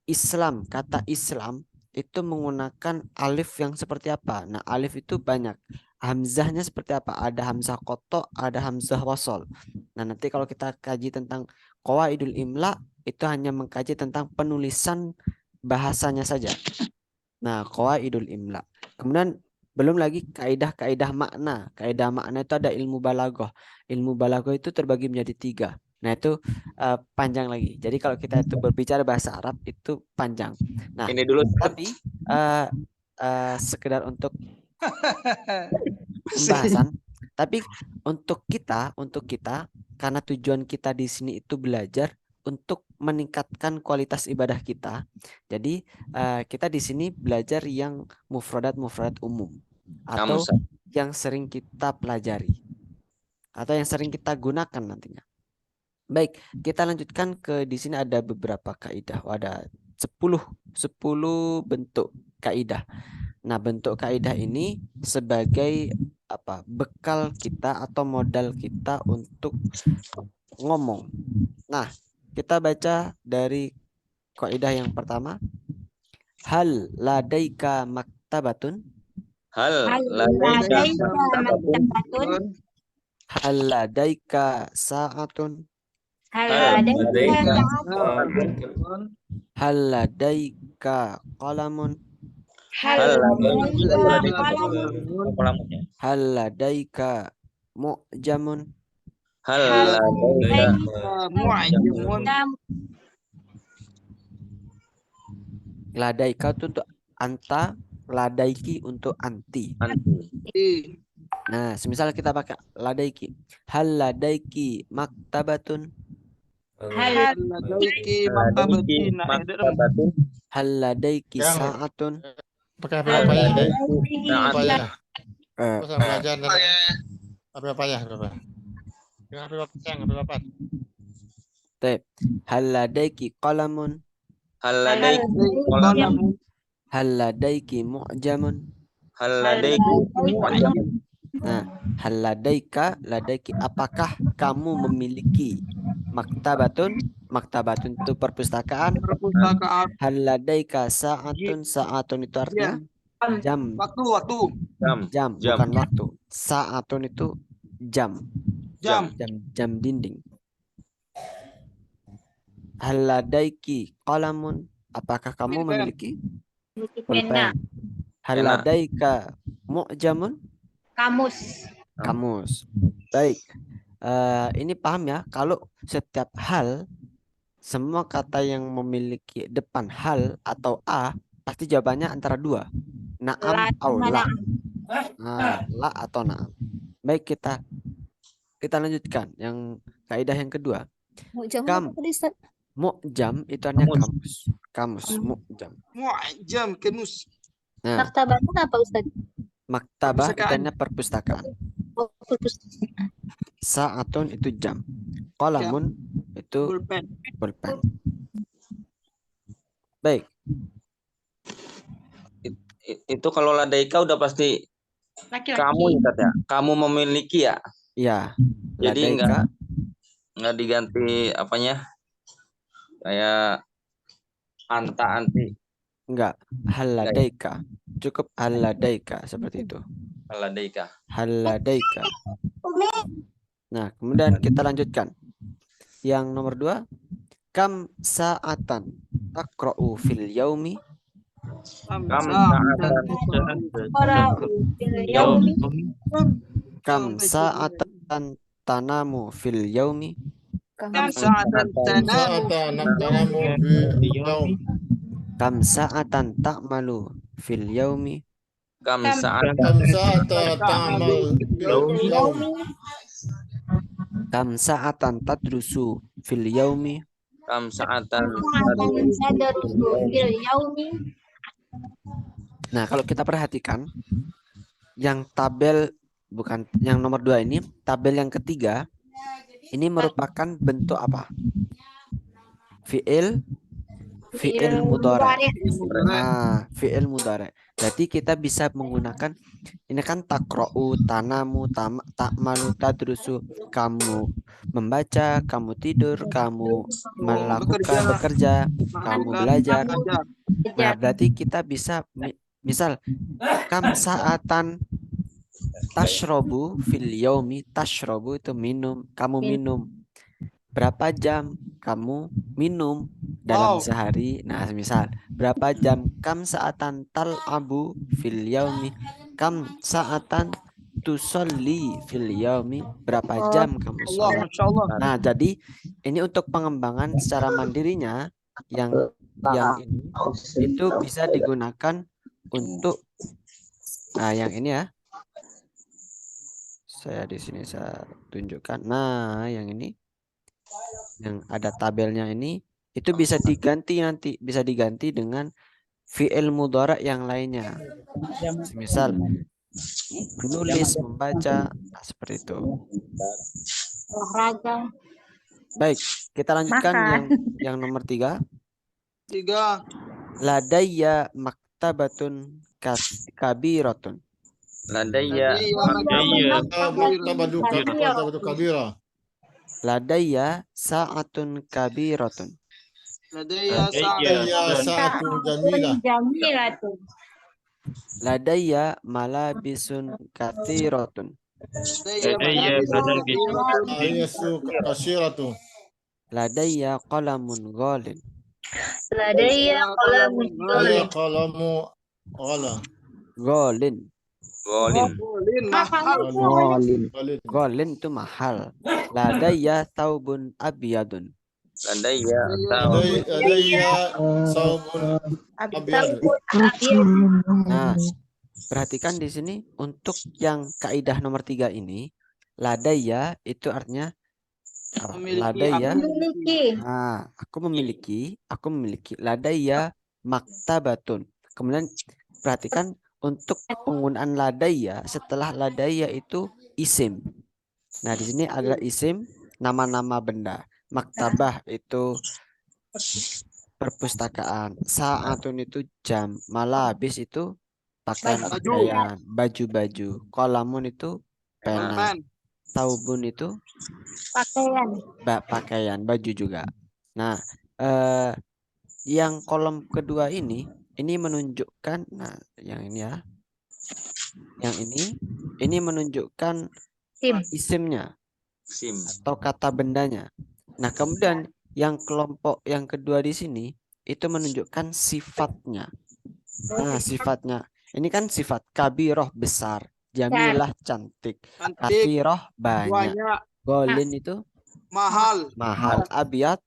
Islam, kata Islam itu menggunakan alif yang seperti apa? Nah, alif itu banyak. Hamzahnya seperti apa? Ada hamzah kotok, ada hamzah wasol. Nah, nanti kalau kita kaji tentang qawaidul imla, itu hanya mengkaji tentang penulisan bahasanya saja. Nah, qawaidul imla. Kemudian belum lagi kaidah-kaidah makna. Kaidah makna itu ada ilmu balaghah. Ilmu balaghah itu terbagi menjadi 3. Nah, itu panjang lagi. Jadi kalau kita itu berbicara bahasa Arab itu panjang. Nah, Ini dulu. tapi sekedar untuk pembahasan. Tapi untuk kita karena tujuan kita di sini itu belajar untuk meningkatkan kualitas ibadah kita. Jadi kita di sini belajar yang mufradat umum atau yang sering kita pelajari atau yang sering kita gunakan nantinya. Baik, kita lanjutkan ke di sini ada beberapa kaidah. Ada 10 bentuk kaidah. Nah, bentuk kaidah ini sebagai bekal kita atau modal kita untuk ngomong. Nah, kita baca dari kaidah yang pertama. Hal ladaika maktabatun? Hal ladaika maktabatun? Hal ladaika sa'atun? Hal ladaika Hal ladaika qalamun? Hal Hal ladaika mu'jamun? Hal ladaika Ladaika itu untuk anta, ladaiki untuk anti. Nah, semisal kita pakai ladaiki. Hal ladaiki maktabatun? Hal ladaiki maktabatun. Hal ladaiki sa'atun? Pakai apa ya? Apa ya? Eh, Bisa belajar dari apa ya? Apa? Tep. Hal ladaiki qalamun? Hal ladaiki qalamun. Hal ladaiki mu'jamun? Hal ladaiki mu'jam. Nah, hal ladaika, ladaiki, apakah kamu memiliki maktabatun? Maktabatun itu perpustakaan. Hal ladaika sa'atun? Sa'atun itu artinya jam. Waktu. Jam, bukan waktu. Sa'atun itu jam. Jam dinding. Hal ladaiki qalamun? Apakah kamu memiliki pulpen? Hal ladaika mu'jamun? Kamus. Baik. Ini paham ya, kalau setiap hal, semua kata yang memiliki depan hal atau a, pasti jawabannya antara 2. Naam atau la. La atau naam. Baik, kita lanjutkan yang kaidah yang kedua. Mu'jam itu artinya kamus. Mu'jam. Kamus. Nah, Maktabatun apa Ustaz? maktabah itu artinya perpustakaan. Sa'atun itu jam. Qalamun itu pulpen. Baik. Itu kalau ladaika udah pasti kamu ya. Kamu memiliki ya. Ya. Jadi Ladaika nggak diganti apanya? Kayak anta anti. enggak. Hal ladaika. Cukup hal ladaika seperti itu. Hal ladaika. Hal ladaika. Nah, kemudian kita lanjutkan. Yang nomor 2. Kam sa'atan taqra'u fil yaumi? Kam sa'atan tanamu fil yaumi? Kam sa'atan tanamu Kam sa'atan ta'malu fil yaumi? Kam sa'atan Kam sa'atan tadrusu fil yaumi? Kam sa'atan Nah, kalau kita perhatikan yang tabel, bukan yang nomor 2 ini, tabel yang ketiga ini merupakan bentuk apa? Fi'il fi'il mudhari. Mudhari. Nah, fi'il mudhari. Jadi kita bisa menggunakan ini kan takra'u, tanamu, ta'malu, tadrusu. Kamu membaca, kamu tidur, kamu melakukan bekerja, kamu belajar. Nah, berarti kita bisa misal kam sa'atan tashrobu fil yaumi, tashrobu itu minum, kamu minum. Berapa jam kamu minum dalam sehari? Nah, misal berapa jam kam sa'atan tal'abu fil yaumi, kam sa'atan tusolli fil yaumi, berapa jam kamu sholat. Masya Allah. Nah, jadi ini untuk pengembangan secara mandirinya yang ini itu bisa digunakan untuk yang ini ya. Saya di sini saya tunjukkan. Nah, yang ini yang ada tabelnya ini itu bisa diganti nanti, bisa diganti dengan fi'il mudhari yang lainnya. Misal menulis, membaca, seperti itu. Olahraga. Baik, kita lanjutkan yang nomor 3. 3. Ladayya maktabatun kabiratun. Ladayya Maktabatu kabira. Ladayya sa'atun kabiratun. Ladayya Sa'atun jamilah. Jamilatun. Ladayya malabisun kathiratun. Ayasu kasiratu. Ladayya qalamun ghalin. Ladayya qalamun Qalamu qala. Ghalin. Ghalin itu mahal. Ladayya taubun abiyadun. Ladayya saubun abyad. Nah, perhatikan di sini untuk yang kaidah nomor 3 ini, ladayya itu artinya apa? Ladayya. Nah, aku memiliki. Ladayya maktabatun. Kemudian perhatikan untuk penggunaan ladayya, setelah ladayya itu isim. Nah, di sini adalah isim nama-nama benda. Maktabah itu perpustakaan, sa'atun itu jam, malabis itu pakaian-pakaian, baju-baju, qalamun itu pena, taubun itu pakaian, baju juga. Nah, yang kolom kedua ini menunjukkan, nah yang ini ya, yang ini menunjukkan isimnya atau kata bendanya. Nah, kemudian yang kelompok yang kedua di sini itu menunjukkan sifatnya. Nah, sifatnya ini kan sifat kabiroh besar, jamilah cantik, kathirah banyak, golin itu mahal, abiyat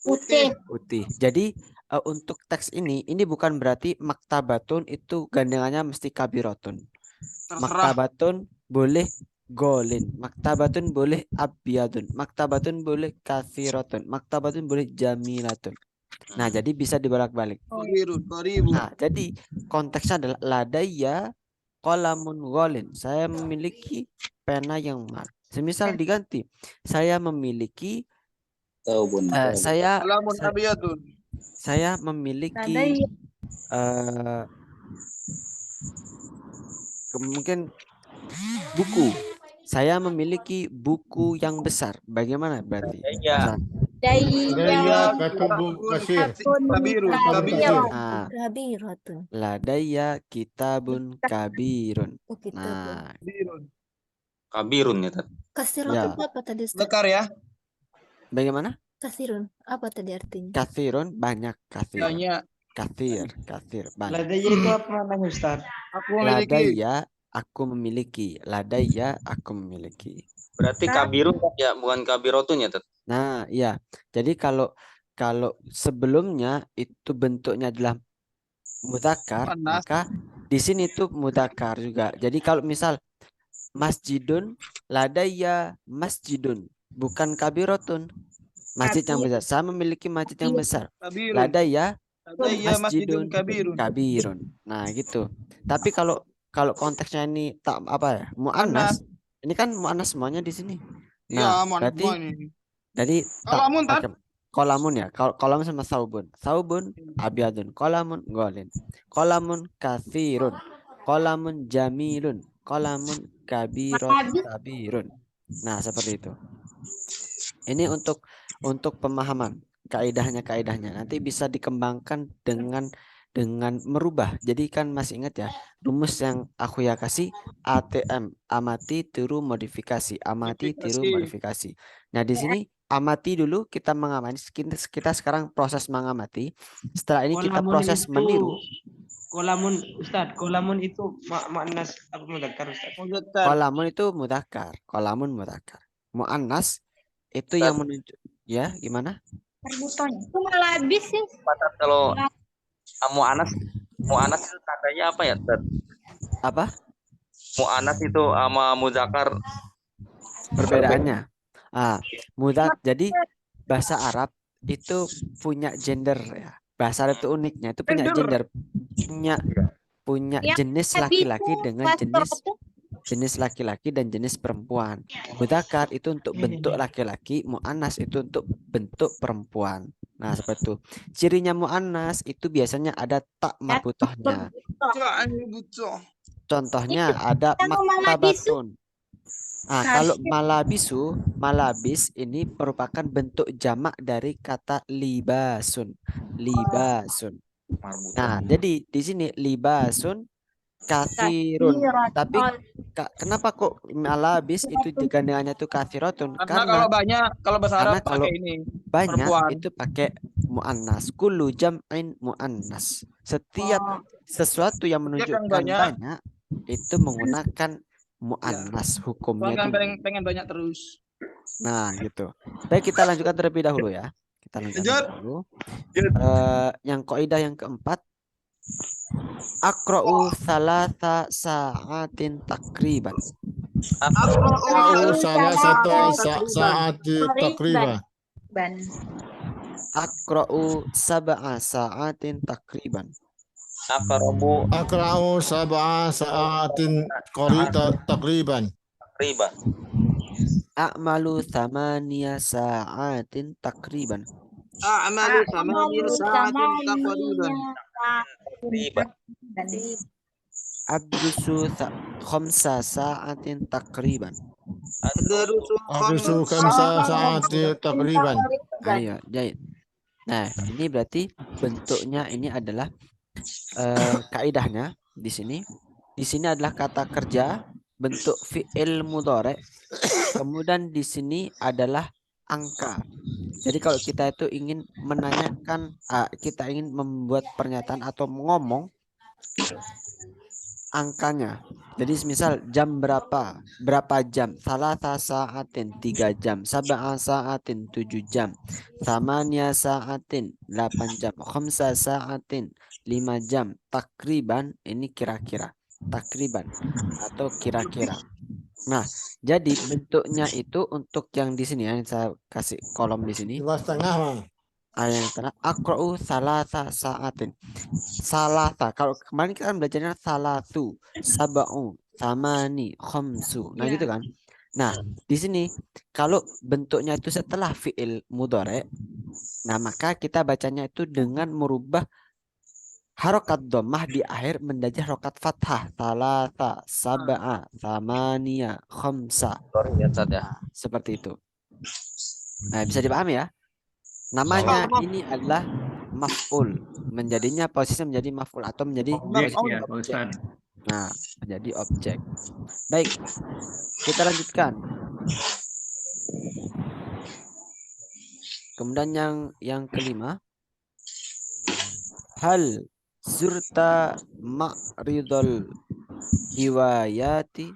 putih. Jadi untuk teks ini bukan berarti maktabatun itu gandengannya mesti kabirotun. Maktabatun boleh golin, maktabatun boleh abiyadun, maktabatun boleh kathiratun, maktabatun boleh jamilatun. Nah, jadi bisa dibolak-balik. Nah, jadi konteksnya adalah ladayya qalamun golin. Saya memiliki pena yang mahal. Semisal diganti, saya memiliki saya memiliki mungkin buku. Saya memiliki buku yang besar. Bagaimana berarti? Ladayya katubu kasir. Ladayya kitabun kabirun. Nah, kabirun ya tadi. Kasirun apa tadi? Bekar ya. Bagaimana? Kasirun apa tadi artinya? Kasirun banyak, kasir. Banyak. Kasir banyak. Ladayya itu apa namanya Ustaz? Ladayya aku memiliki. Ladayya aku memiliki. Berarti kabirun ya, bukan kabirotun ya, Tet? Nah, iya. Jadi kalau sebelumnya itu bentuknya adalah mudzakkar, maka di sini tuh mudzakkar juga. Jadi kalau misal masjidun, ladayya masjidun, bukan kabirotun. Masjid yang besar. Saya memiliki masjid yang besar. Ladayya masjidun kabirun. Nah, gitu. Tapi kalau konteksnya ini tak apa ya? Muannas. Ini kan muannas semuanya di sini. Nah, berarti tak Kolamun ya. Kolamun sama saubun. Saubun abyadun. Kolamun golin. Kolamun kathirun. Kolamun jamilun. Kolamun kabirun. Nah, seperti itu. Ini untuk pemahaman kaidahnya. Nanti bisa dikembangkan dengan merubah. Jadi kan masih ingat ya, rumus yang aku ya kasih ATM, amati tiru modifikasi, amati tiru modifikasi. Nah, di sini amati dulu, kita mengamati, kita sekarang proses mengamati. Setelah ini kita proses meniru. Kolamun Ustaz, kolamun itu maknas apa mudzakkar Ustaz? Kolamun itu mudzakkar, kolamun mudzakkar. Muannas itu yang menunjuk ya, gimana? Perbuton. Itu malabis sih. Kalau mu'anas itu tandanya apa ya, Ustaz? Apa? Mu'anas itu sama muzakkar Perbedaannya. Jadi bahasa Arab itu punya gender ya. Bahasa Arab itu uniknya itu punya gender, punya jenis laki-laki dengan jenis laki-laki dan jenis perempuan. Mudzakkar itu untuk bentuk laki-laki, mu'annas itu untuk bentuk perempuan. Nah, seperti itu. Cirinya mu'annas itu biasanya ada tak marbutohnya. Contohnya ada maktabatun. Nah, kalau malabis ini merupakan bentuk jamak dari kata libasun. Nah, jadi di sini libasun kathirun. Tapi kenapa kok malabis itu gandengannya itu kathirotun? Karena kalau bahasa Arab pakai ini. Banyak perempuan. itu pakai muannas. Kullu jam'in muannas. Setiap sesuatu yang menunjukkan banyak itu menggunakan muannas. Hukumnya itu. Pengen banyak terus. Nah, gitu. Baik, kita lanjutkan terlebih dahulu ya. Kita lanjutkan dulu. Yang kaidah yang keempat. Aqra'u salasa sa'atin takriban. Aqra'u salasata sa'ati takriban. Aqra'u sab'a sa'atin takriban. Aqra'u sab'a sa'atin takriban. A'malu thamaniya sa'atin takriban. A'malu thamaniya sa'atin takriban. Adrusu khamsa sa'atin takriban. Adrusu khamsa sa'ati takriban. Ayo, jahit. Nah, ini berarti bentuknya ini adalah kaidahnya di sini. Di sini adalah kata kerja bentuk fi'il mudhari. Kemudian di sini adalah angka. Jadi kalau kita itu ingin menanyakan, kita ingin membuat pernyataan atau ngomong angkanya. Jadi misal jam berapa jam, salasa sa'atin 3 jam, sab'a sa'atin 7 jam, thamaniya sa'atin 8 jam, khamsa sa'atin 5 jam, takriban ini kira-kira, takriban atau kira-kira. Nah, jadi bentuknya itu untuk yang di sini ya, yang saya kasih kolom di sini. 2,5. Yang tengah aqra'u salasa sa'atin. Salasa, kalau kemarin kita kan belajarnya salatu, sab'u, thamani, khamsu. Nah, gitu kan. Nah, di sini kalau bentuknya itu setelah fi'il mudhari, nah maka kita bacanya itu dengan merubah harokat dhammah di akhir menjadi harokat fathah. Salasa, sab'a, thamaniya, khamsa. Seperti itu. Nah, bisa dipahami ya? Namanya ini adalah maf'ul. Menjadinya posisinya menjadi maf'ul atau menjadi objek. Nah, menjadi objek. Baik. Kita lanjutkan. Kemudian yang kelima. Hal zurta ma'ridul hiwayati.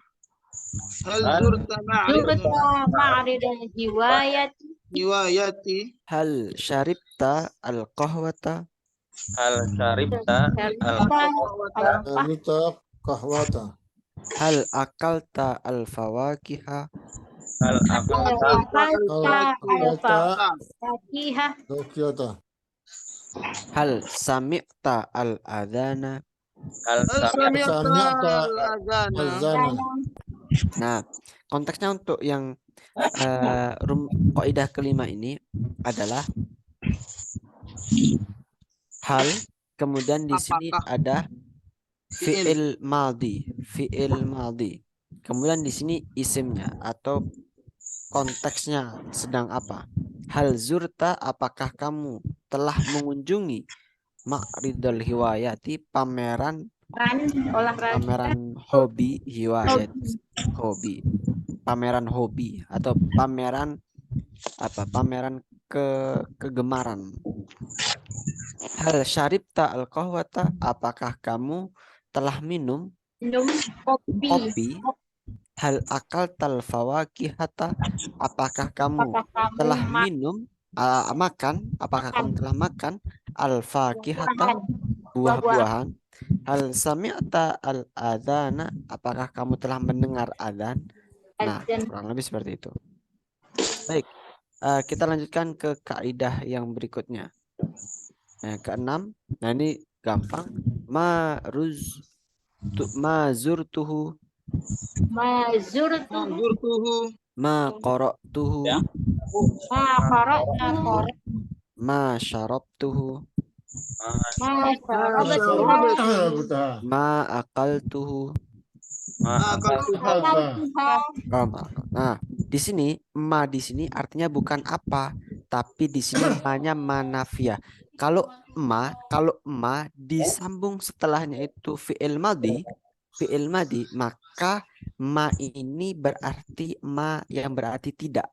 Hal zurta ma'ridul hiwayati. Hal syaribta al-qahwata. Hal syaribta kahwata. Hal akalta al-fawakiha. Hal akalta al-fawakiha. Hal sami'ta al-adhana. Hal Sami'ta al-azana. Nah, konteksnya untuk yang kaidah kelima ini adalah Hal, kemudian di sini ada fi'il maldi, fi'il maldi. Kemudian di sini isimnya atau konteksnya sedang apa? Hal zurta, apakah kamu telah mengunjungi ma'ridul hiwayati, pameran olahraga. pameran hobi hiwayat, hobi, pameran hobi atau pameran apa? Pameran kegemaran. Hal syaribta al-qahwata, apakah kamu telah minum Minum kopi. kopi? Hal akal tal fawakihata, apakah kamu Apakah kamu telah minum makan? Apakah kamu telah makan al fakihata, buah-buahan? Hal sami'ta al adana, apakah kamu telah mendengar adzan? Nah, kurang lebih seperti itu. Baik, kita lanjutkan ke kaidah yang berikutnya. Keenam, nah ini gampang. Ma zurtuhu, Mazurtuhu. ma qara'tuhu, Ma qara'na. ma syarabtuhu, Ma Betul. ma akaltuhu. Nah, di sini ma di sini artinya bukan apa, tapi di sini ma-nya manafiyah. Kalau ma disambung setelahnya itu fi'il madi, maka ma ini berarti ma yang berarti tidak.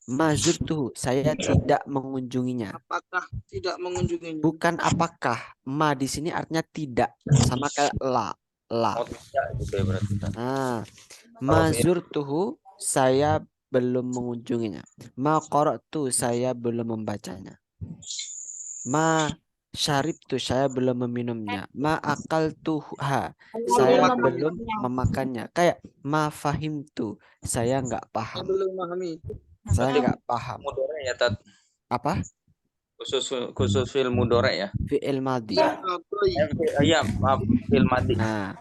Mazurtuhu, saya tidak mengunjunginya. Apakah tidak mengunjunginya? Bukan apakah, ma di sini artinya tidak, sama kayak la. Oh, tidak gitu ya berarti. Nah, mazurtuhu, saya belum mengunjunginya. Ma qara'tu, saya belum membacanya. Ma syaribtu, saya belum meminumnya. Ma akaltuha, saya belum memakannya. Kayak ma fahimtu, saya nggak paham. Belum memahami. Saya nggak paham. Mudore ya, Tat. Apa? Khusus fil mudore ya. Fi'il madi. Iya, maaf, fil madi. Nah,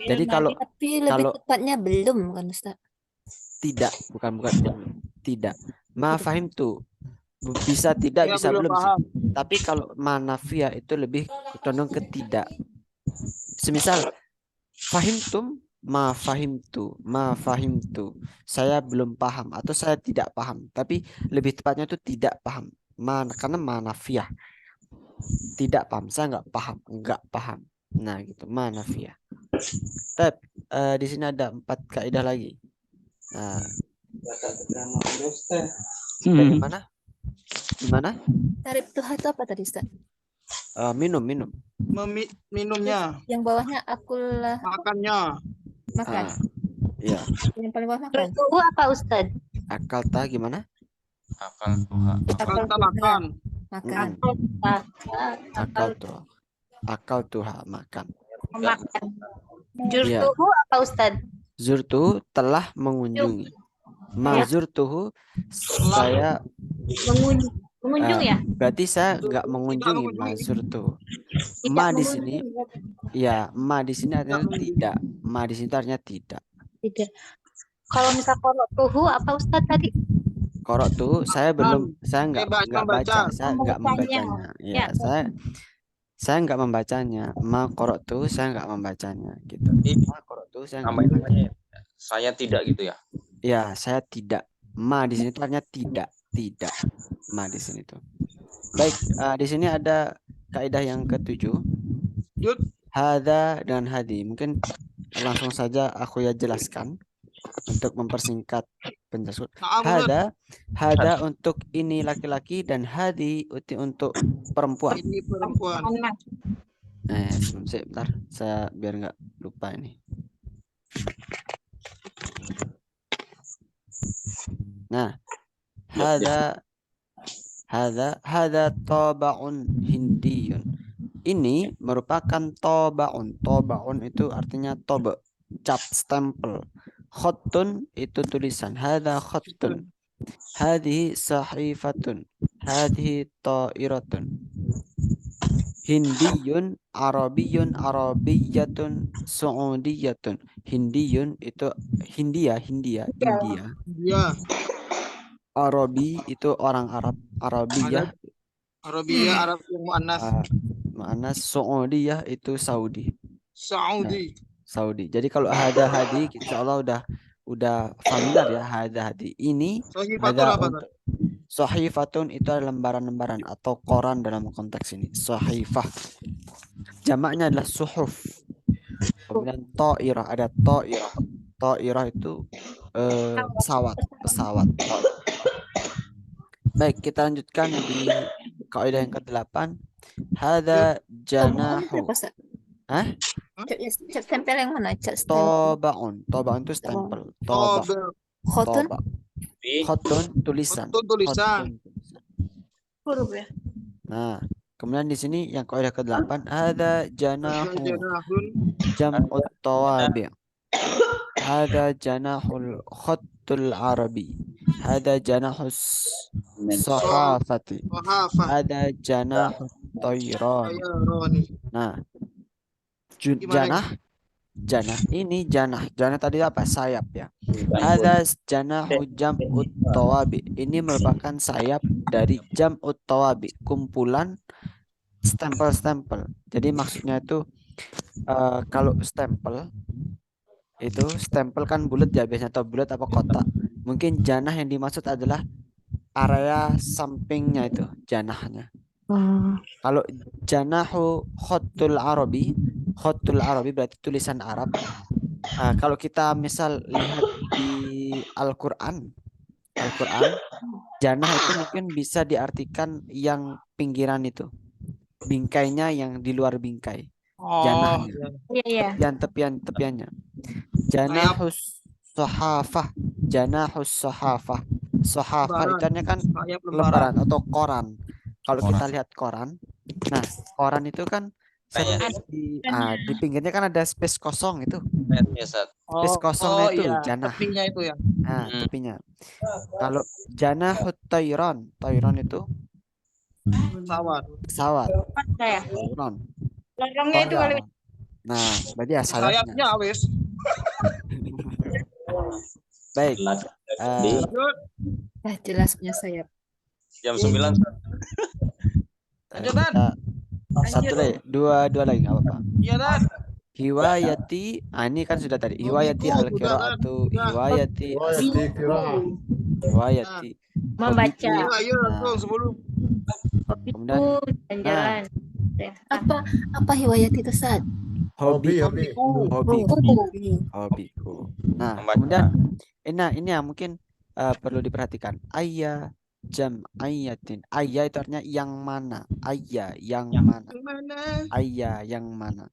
jadi kalau Tapi lebih tepatnya belum kan Ustaz? tidak, bukan tidak. Ma fahimtu, bisa tidak, bisa belum sih. Tapi kalau manafiyah itu lebih condong ke tidak. Semisal fahimtum, ma fahimtu, saya belum paham atau saya tidak paham. Tapi lebih tepatnya itu tidak paham. Karena manafiyah. Tidak paham, saya nggak paham. Nah, gitu, manafiyah. Tapi di sini ada 4 kaidah lagi. Nah, Gimana? Tarif tuha itu apa tadi Ustaz? Minum. Minumnya. Yang bawahnya akulah Makannya. makan. Iya. Yang paling bawah makan. Itu apa Ustaz? Akal ta gimana? Akal makan. Makan. Akal tuha makan. Makan. Jurtuhu apa Ustaz? Zurtu telah mengunjungi. Mazurtuhu, saya Mengunjung ya? berarti saya nggak mengunjungi mazurtuhu. Ma di sini, ya, ma di sini artinya tidak. Ma di sini artinya tidak. Tidak. Kalau misal qara'tuhu apa Ustaz tadi? Qara'tuhu, saya nggak baca, saya nggak membacanya. Ya, saya nggak membacanya. Ma qara'tuhu, saya nggak membacanya, gitu. Ma qara'tuhu, saya nggak membacanya. Saya tidak gitu ya. Ya, saya tidak. Ma di sini artinya tidak. Ma di sini tuh. Baik, di sini ada kaidah yang ke-7. Hada dan hadi. Mungkin langsung saja aku jelaskan untuk mempersingkat penjelasan. Hada untuk ini laki-laki dan hadi untuk perempuan. Ini perempuan. Sebentar, saya biar nggak lupa ini. Nah, hada taba'un hindiyun. Ini merupakan taba'un. Taba'un itu artinya toba, cap, stempel. Khattun itu tulisan. Hada khattun. Hadhihi sahifatun. Hadhihi ta'iratun. Hindiyun, Arabiyun, Arabiyatun, Saudiyatun. Hindiyun itu India. Ya. Arabi itu orang Arab. Arabiyah Arabia, Arab yang muannas. Muannas Saudiyah itu Saudi. Saudi. Saudi. Jadi kalau hada hadi insya Allah udah familiar ya hada hadi. Ini Sahifatun ada apa? untuk sahifatun itu adalah lembaran-lembaran atau koran dalam konteks ini. Sahifah. Jamaknya adalah suhuf. Kemudian ta'irah, ada ta'irah. Ta'irah itu pesawat. Baik, kita lanjutkan di kaidah yang ke-8. Hada janahu. Hah? Cat tempel yang mana? Cat stempel. Tobaun. Tobaun itu stempel. Toba. Khotun. Toba. Khotun tulisan. Khotun tulisan. Huruf ya. Nah, kemudian di sini yang kaidah ke-8 ada janahu Janahun. jam'ut tawabi'. Ada janahul khattul arabi. Ada janahus sahafati. Wahafah. Ada janahut tayran. Ayaroni. Nah, Gimana? janah ini janah tadi apa? Sayap ya. Ada janahu jam'ut tawabi. Ini merupakan sayap dari jam'ut tawabi, kumpulan stempel-stempel. Jadi maksudnya itu kalau stempel kan bulat ya biasanya, atau bulat apa kotak. Mungkin janah yang dimaksud adalah area sampingnya itu janahnya. Kalau janahu khattul arabi berarti tulisan Arab. Kalau kita misal lihat di Al-Qur'an, janah itu mungkin bisa diartikan yang pinggiran itu. Bingkainya yang di luar bingkai. Janahnya. Iya. Tepiannya. Janahus sahafah. Sahafah itu artinya kan lembaran atau koran. Kalau kita lihat koran, nah koran itu kan di pinggirnya kan ada space kosong itu. Space kosongnya itu janah. Tepinya itu ya. Nah, tepinya. Kalau janahut tayran itu pesawat. Saya. Tayran. Lorongnya itu kali. Nah, berarti ya sayapnya. Sayapnya wes. Baik. Jelas punya sayap. Jam 9. Satu lagi, dua lagi nggak apa-apa. Iya, Dan. Hiwayati, ini kan sudah tadi. Hiwayati al-qiraatu, hiwayati Membaca. Ayo langsung sebelum. Kemudian Jalan-jalan. Apa hiwayat itu saat? hobiku. Nah, kemudian ini yang mungkin perlu diperhatikan. Ayya jam'ayatin. Ayya itu artinya yang mana. Ayya yang mana.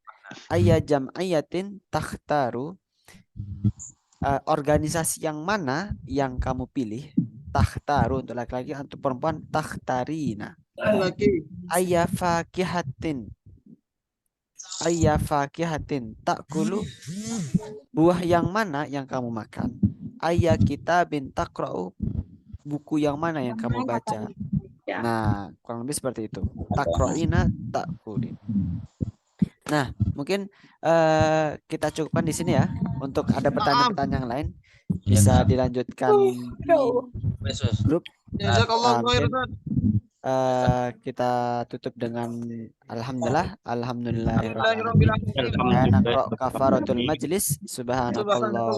Ayya jam'ayatin takhtaru. Organisasi yang mana yang kamu pilih. Takhtaru untuk laki-laki, untuk perempuan takhtarina. Ayya fakihatin takulu. Buah yang mana yang kamu makan. Ayya kitabin taqra'u. Buku yang mana yang kamu baca. Nah, kurang lebih seperti itu. Taqra'ina ta'kulin. Nah, mungkin kita cukupkan di sini ya. Untuk ada pertanyaan-pertanyaan yang lain bisa dilanjutkan di grup. Kita tutup dengan alhamdulillah kafaratul majlis. Subhanallah.